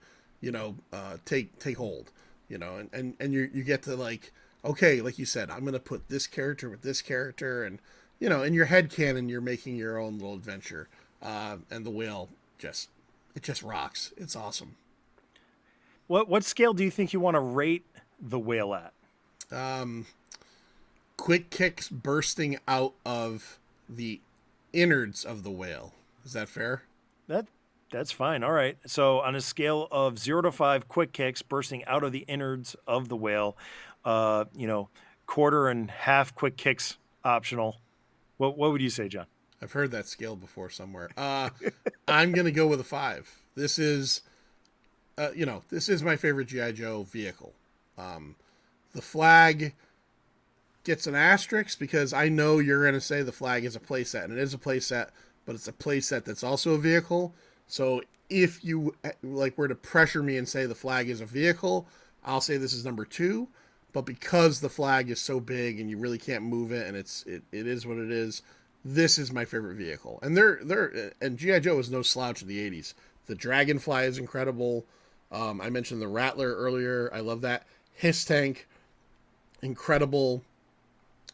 take hold, and you get to like, okay, like you said, I'm gonna put this character with this character, and in your head canon you're making your own little adventure. And the whale just rocks. It's awesome. What scale do you think you want to rate the whale at? Quick kicks bursting out of the innards of the whale. Is that fair? That's fine. All right. So on a scale of 0 to 5 quick kicks bursting out of the innards of the whale, quarter and half quick kicks optional. What would you say, John? I've heard that scale before somewhere. I'm gonna go with a 5. This is my favorite G.I. Joe vehicle. The flag gets an asterisk because I know you're gonna say the flag is a playset, and it is a playset, but it's a playset that's also a vehicle. So if you were to pressure me and say the flag is a vehicle, I'll say this is number 2. But because the flag is so big and you really can't move it, and it is what it is, this is my favorite vehicle. And and G.I. Joe was no slouch in the 80s. The Dragonfly is incredible. I mentioned the Rattler earlier. I love that. Hiss Tank, incredible.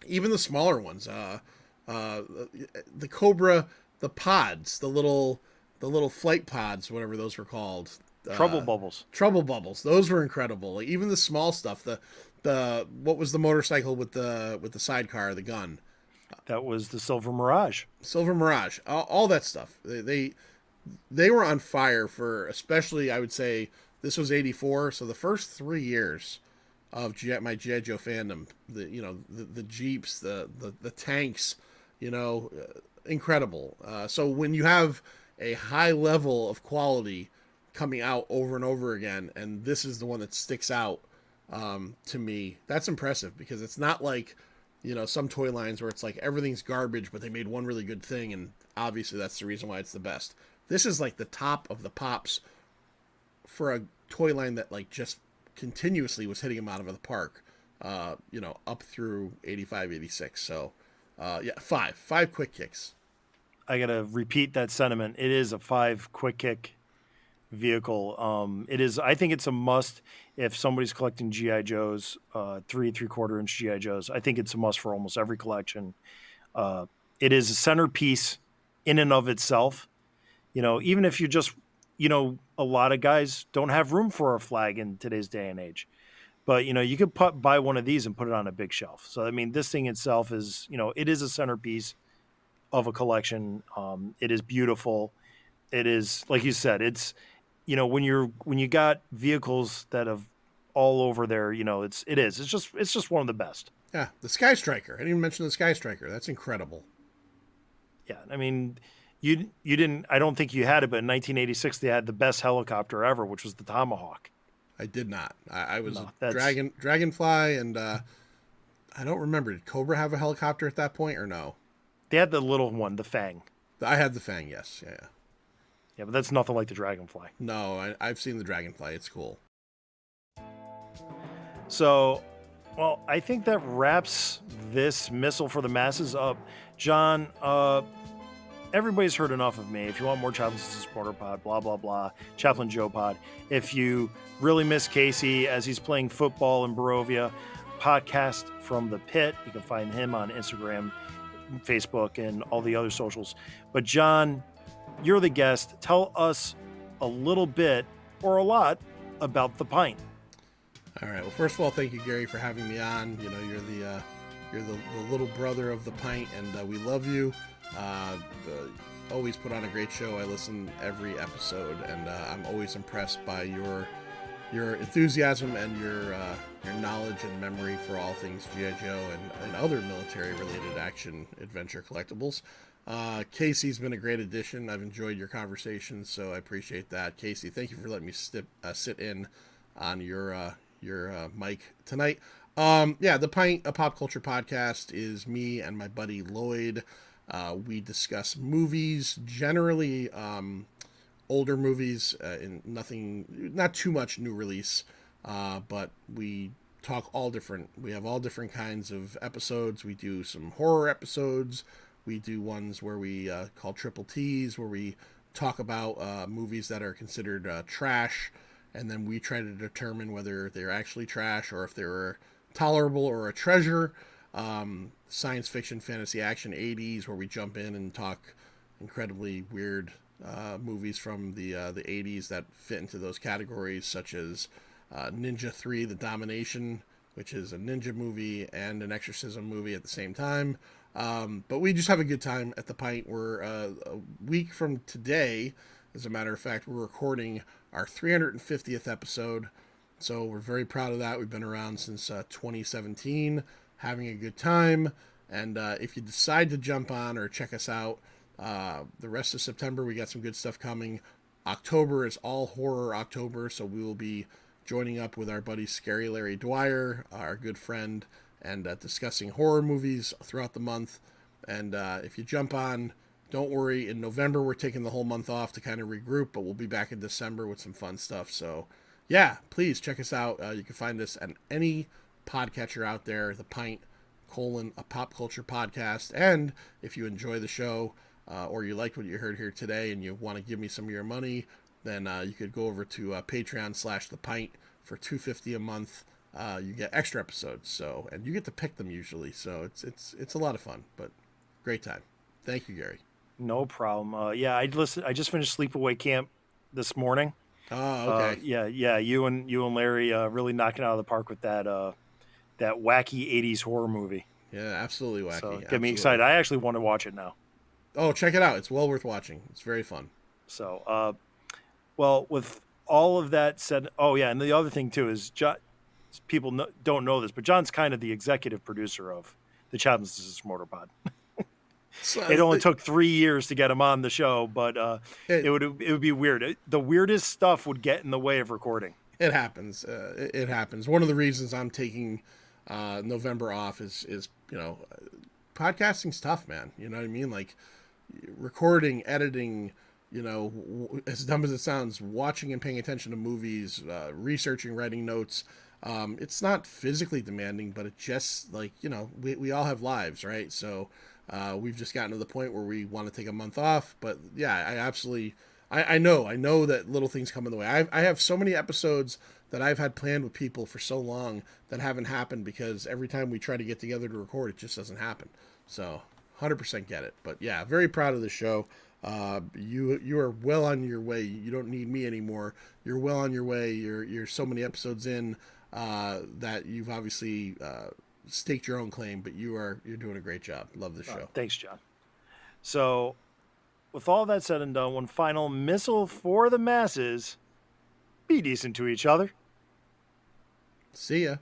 Even the smaller ones, the Cobra, the pods, the little flight pods, whatever those were called. Trouble Bubbles. Trouble Bubbles. Those were incredible. Like, even the small stuff. The what was the motorcycle with the sidecar, the gun? That was the Silver Mirage. Silver Mirage. All that stuff. They were on fire for, especially, I would say, This was 84, so the first 3 years of my G.I. Joe fandom, the Jeeps, the tanks, incredible. So when you have a high level of quality coming out over and over again, and this is the one that sticks out to me, that's impressive, because it's not like, some toy lines where it's like everything's garbage, but they made one really good thing, and obviously that's the reason why it's the best. This is like the top of the pops for a toy line that like just continuously was hitting them out of the park, up through 85, 86. So, five quick kicks. I got to repeat that sentiment. It is a 5 quick kick vehicle. It is, I think it's a must if somebody's collecting GI Joes, 3.75 inch GI Joes. I think it's a must for almost every collection. It is a centerpiece in and of itself. Even if you just, a lot of guys don't have room for a flag in today's day and age, but you could buy one of these and put it on a big shelf. So I mean, this thing itself is, it is a centerpiece of a collection. It is beautiful. It is, like you said, it's, when you got vehicles that have all over there, it's just one of the best. Yeah, the Sky Striker. I didn't even mention the Sky Striker. That's incredible. Yeah, I mean, you didn't. I don't think you had it, but in 1986 they had the best helicopter ever, which was the Tomahawk. I did not. I was Dragonfly, and I don't remember. Did Cobra have a helicopter at that point, or no? They had the little one, the Fang. I had the Fang. Yes, yeah. Yeah, but that's nothing like the Dragonfly. No, I've seen the Dragonfly. It's cool. So, well, I think that wraps this Missal for the Masses up. John, everybody's heard enough of me. If you want more Chaplain Supporter Pod, blah, blah, blah, Chaplain Joe Pod. If you really miss Casey as he's playing football in Borovia, podcast from the pit. You can find him on Instagram, Facebook, and all the other socials. But John, you're the guest. Tell us a little bit or a lot about the Pint. All right. Well, first of all, thank you, Gary, for having me on. You're the little brother of the Pint, and we love you. Always put on a great show. I listen every episode, and I'm always impressed by your enthusiasm and your knowledge and memory for all things G.I. Joe and other military-related action adventure collectibles. Casey's been a great addition. I've enjoyed your conversations, so I appreciate that. Casey, thank you for letting me sit in on your mic tonight. The Pint, a pop culture podcast, is me and my buddy Lloyd. We discuss movies, generally older movies, not too much new release, but we talk we have all different kinds of episodes. We do some horror episodes. We do ones where we call Triple T's, where we talk about movies that are considered trash, and then we try to determine whether they're actually trash or if they're tolerable or a treasure. Science fiction, fantasy, action, 80s, where we jump in and talk incredibly weird movies from the 80s that fit into those categories, such as Ninja 3, The Domination, which is a ninja movie and an exorcism movie at the same time. But we just have a good time at the Pint. We're a week from today, as a matter of fact, we're recording our 350th episode. So we're very proud of that. We've been around since 2017, having a good time. And if you decide to jump on or check us out, the rest of September, we got some good stuff coming. October is all horror October, so we will be joining up with our buddy Scary Larry Dwyer, our good friend, and discussing horror movies throughout the month. And if you jump on, don't worry. In November, we're taking the whole month off to kind of regroup, but we'll be back in December with some fun stuff. So, yeah, please check us out. You can find us at any podcatcher out there, The Pint, a pop culture podcast. And if you enjoy the show or you liked what you heard here today and you want to give me some of your money, then you could go over to Patreon/The Pint for $2.50 a month. You get extra episodes, and you get to pick them usually. So it's a lot of fun, but great time. Thank you, Gary. No problem. I just finished Sleepaway Camp this morning. Oh, okay. You and Larry really knocking it out of the park with that wacky 80s horror movie. Yeah, absolutely wacky. So get me excited. I actually want to watch it now. Oh, check it out. It's well worth watching. It's very fun. So, well, with all of that said, oh yeah, and the other thing too is people don't know this, but John's kind of the executive producer of the Chapman Sisters Motorpod. It only took 3 years to get him on the show, but it would be weird. The weirdest stuff would get in the way of recording. It happens. It happens. One of the reasons I'm taking November off is podcasting's tough, man. You know what I mean? Like recording, editing. As dumb as it sounds, watching and paying attention to movies, researching, writing notes. It's not physically demanding, but it just we all have lives, right? So we've just gotten to the point where we want to take a month off. But yeah, I absolutely, I know that little things come in the way. I have so many episodes that I've had planned with people for so long that haven't happened because every time we try to get together to record, it just doesn't happen. So 100% get it. But yeah, very proud of the show. You are well on your way. You don't need me anymore. You're well on your way. You're so many episodes in that you've obviously staked your own claim, but you're doing a great job. Love the show. Thanks, John. So, with all that said and done, one final missile for the masses: be decent to each other. See ya.